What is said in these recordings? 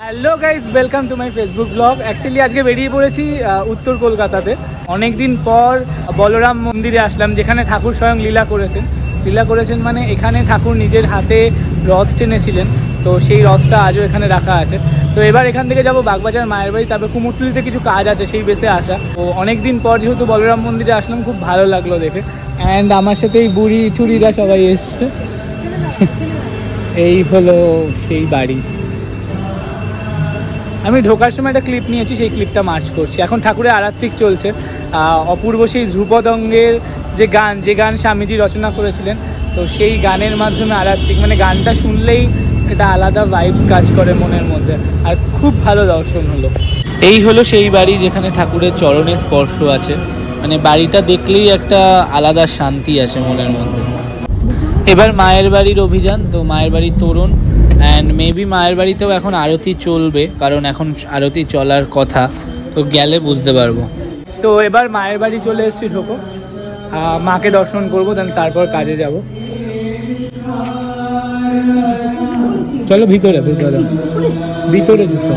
Hello guys, welcome to my Facebook blog. Actually আজকে বেরিয়ে পড়েছি উত্তর কলকাতাতে। অনেকদিন পর বলরাম মন্দিরে আসলাম, যেখানে ঠাকুর স্বয়ং লীলা করেছেন মানে এখানে ঠাকুর নিজের হাতে রথ টেনেছিলেন। তো সেই রথটা আজও এখানে রাখা আছে। তো এবার এখান থেকে যাবো বাগবাজার মায়ের বাড়ি, তারপরে কুমোরটুলিতে কিছু কাজ আছে, সেই বেসে আসা। তো অনেকদিন পর যেহেতু বলরাম মন্দিরে আসলাম, খুব ভালো লাগলো দেখে। অ্যান্ড আমার সাথে এই বুড়ি চুড়িরা সবাই এসছে। এই হলো সেই বাড়ি। আমি ঢোকার সময় একটা ক্লিপ নিয়েছি, সেই ক্লিপটা মার্চ করছি। এখন ঠাকুরের আরাত্রিক চলছে। অপূর্ব সেই ধ্রুপদঙ্গের যে গান স্বামীজি রচনা করেছিলেন, তো সেই গানের মাধ্যমে আরাত্রিক, মানে গানটা শুনলেই এটা আলাদা ভাইবস কাজ করে মনের মধ্যে, আর খুব ভালো দর্শন হলো। এই হলো সেই বাড়ি যেখানে ঠাকুরের চরণে স্পর্শ আছে, মানে বাড়িটা দেখলেই একটা আলাদা শান্তি আসে মনের মধ্যে। এবার মায়ের বাড়ির অভিযান। তো মায়ের বাড়ির তোরণ, অ্যান্ড মেবি মায়ের বাড়িতেও এখন আরতি চলবে, কারণ এখন আরতি চলার কথা, তো গেলে বুঝতে পারবো। তো এবার মায়ের বাড়ি চলে এসেছি, ঢোকো, মাকে দর্শন করবো, দেন তারপর কাজে যাব। চলো ভিতরে ভিতরে ঢুকো।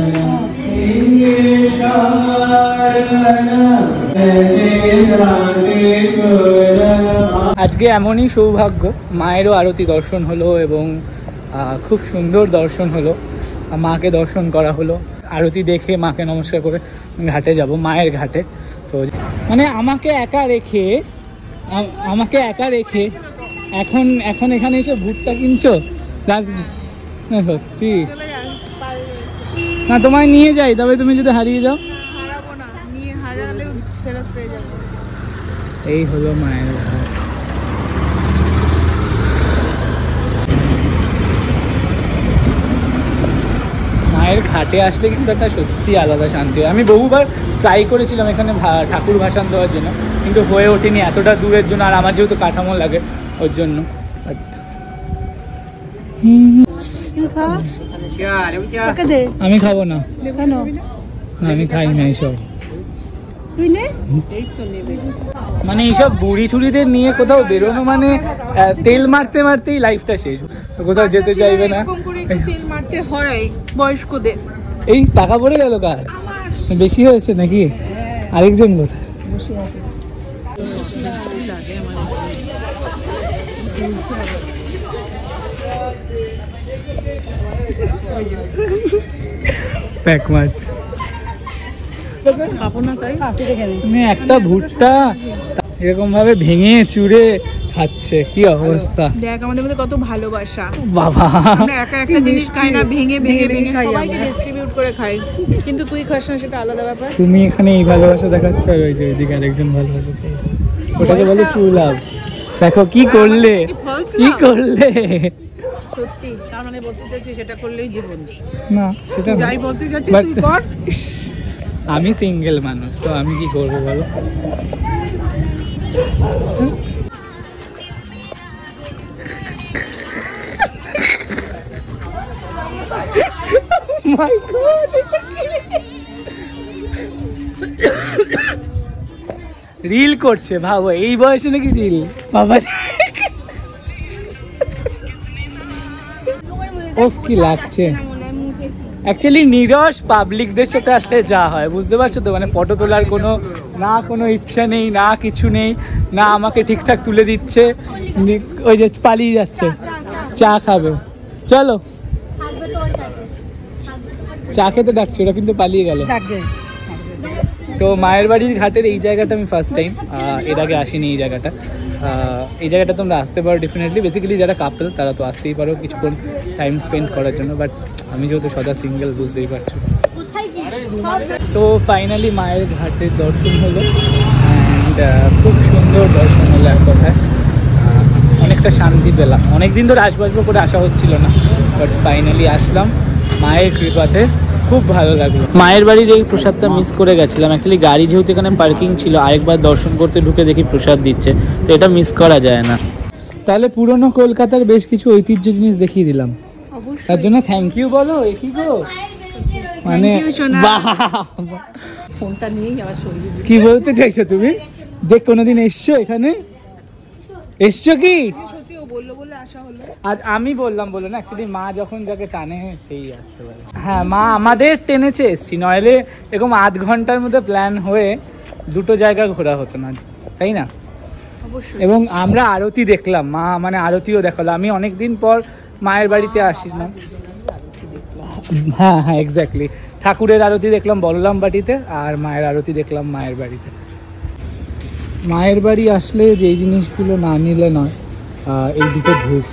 আজকে এমনই সৌভাগ্য, মায়েরও আরতি দর্শন হলো এবং খুব সুন্দর দর্শন হলো। মাকে দর্শন করা হলো, আরতি দেখে মাকে নমস্কার করে ঘাটে যাব, মায়ের ঘাটে। তো মানে আমাকে একা রেখে এখন এখানে এসে ভুট্টা কিনছো? সত্যি না, তোমায় নিয়ে যাই, তবে তুমি যদি হারিয়ে যাও। এই হলো মায়ের ঘাট। মায়ের ঘাটে আসলে কিন্তু একটা সত্যি আলাদা শান্তি হয়। আমি বহুবার ট্রাই করেছিলাম এখানে ঠাকুর ভাসান দেওয়ার জন্য, কিন্তু হয়ে ওঠেনি, এতটা দূরের জন্য, আর আমার যেহেতু কাঠামো লাগে ওর জন্য। আমি খাবো না, আমি খাই না এইসব। মানে এইসব বুড়ি টুড়িদের নিয়ে কোথাও বেরোনো মানে তেল মারতে মারতেই লাইফটা শেষ, কোথাও যেতে চাইবে না। তেল মারতে হয় বয়স্কদের। এই টাকা পড়ে গেল কার? বেশি হয়েছে নাকি? আরেকজন কোথায়? একটা ভুট্টা এরকম ভাবে ভেঙে চুড়ে খাচ্ছে, কি অবস্থা দেখ। আমাদের মধ্যে কত ভালোবাসা বাবা। আমরা একা একটা জিনিস খাই না, ভেঙে সবাইকে ডিস্ট্রিবিউট করে খাই, কিন্তু তুই খাস না, সেটা আলাদা ব্যাপার। তুমি এখানে এই ভালোবাসা দেখাচ্ছ, আর ওই যে ওইদিকে আরেকজন ভালোবাসা, ওটাকে বলে ট্রু লাভ। দেখো কি করলে। সত্যি, তার মানে বলতে চাচ্ছি সেটা করলেই জীবন না, সেটা যাই বলতে চাচ্ছি তুই কর। আমি সিঙ্গেল মানুষ, তো আমি কি করবো বলো। রিল করছে, ভাবো এই বয়সে নাকি রিল, বাবা। ওফ কি লাগছে। অ্যাকচুয়ালি নিরস পাবলিকদের সাথে আসলে যা হয়, বুঝতে পারছো তো, মানে ফটো তোলার কোনো ইচ্ছা নেই, না কিছু নেই, না আমাকে ঠিকঠাক তুলে দিচ্ছে, ওই যে পালিয়ে যাচ্ছে। চা খাবে, চলো চা খেতে ডাকছে, ওরা কিন্তু পালিয়ে গেল। তো মায়ের বাড়ির ঘাটের এই জায়গাটা আমি ফার্স্ট টাইম, এর আগে আসিনি এই জায়গাটা। এই জায়গাটা তোমরা আসতে পারো ডেফিনেটলি, বেসিক্যালি যারা কাপল তারা তো আসতেই পারো কিছুক্ষণ টাইম স্পেন্ড করার জন্য, বাট আমি যেহেতু সদা সিঙ্গেল, বুঝতেই পারছো। তো ফাইনালি মায়ের ঘাটের দর্শন হলো, অ্যান্ড খুব সুন্দর দর্শন হলো এক কথায়। অনেকটা শান্তি পেলাম, অনেকদিন ধরে আসবো করে আসা হচ্ছিল না, বাট ফাইনালি আসলাম মায়ের কৃপাতে, খুব ভালো লাগলো। মায়ের বাড়ির এই প্রসাদটা মিস করে গেছিলাম। অ্যাকচুয়ালি গাড়ি যেহেতু এখানে পার্কিং ছিল, আরেকবার দর্শন করতে ঢুকে দেখি প্রসাদ দিচ্ছে, তো এটা মিস করা যায় না। তাহলে পুরনো কলকাতার বেশ কিছু ঐতিহ্য জিনিস দেখিয়ে দিলাম, তার জন্য থ্যাংক ইউ বলো। কি গো, মানে ফোনটা নিয়ে আবার সরিয়ে দিই। কি বলতে চাইছো তুমি? দেখ কোনোদিন এসছো এখানে? এসছো কি? বললো বলে আসা হলো। আজ আমি বললাম বলে না, অ্যাকচুয়ালি মা যখন যাকে টানে সেই আসতে পারে। হ্যাঁ মা আমাদের টেনেছে এসছি, নইলে এরকম আধ ঘন্টার মধ্যে প্ল্যান হয়ে দুটো জায়গা ঘোরা হতো না, তাই না? অবশ্যই। এবং আমরা আরতি দেখলাম, মা মানে আরতিও দেখালো। আমি অনেকদিন পর মায়ের বাড়িতে আসলাম। হ্যাঁ হ্যাঁ এক্স্যাক্টলি, ঠাকুরের আরতি দেখলাম বলরাম বাটিতে, আর মায়ের আরতি দেখলাম মায়ের বাড়িতে। মায়ের বাড়ি আসলে যেই জিনিসগুলো না নিলে নয়, এই দুটো ধূপ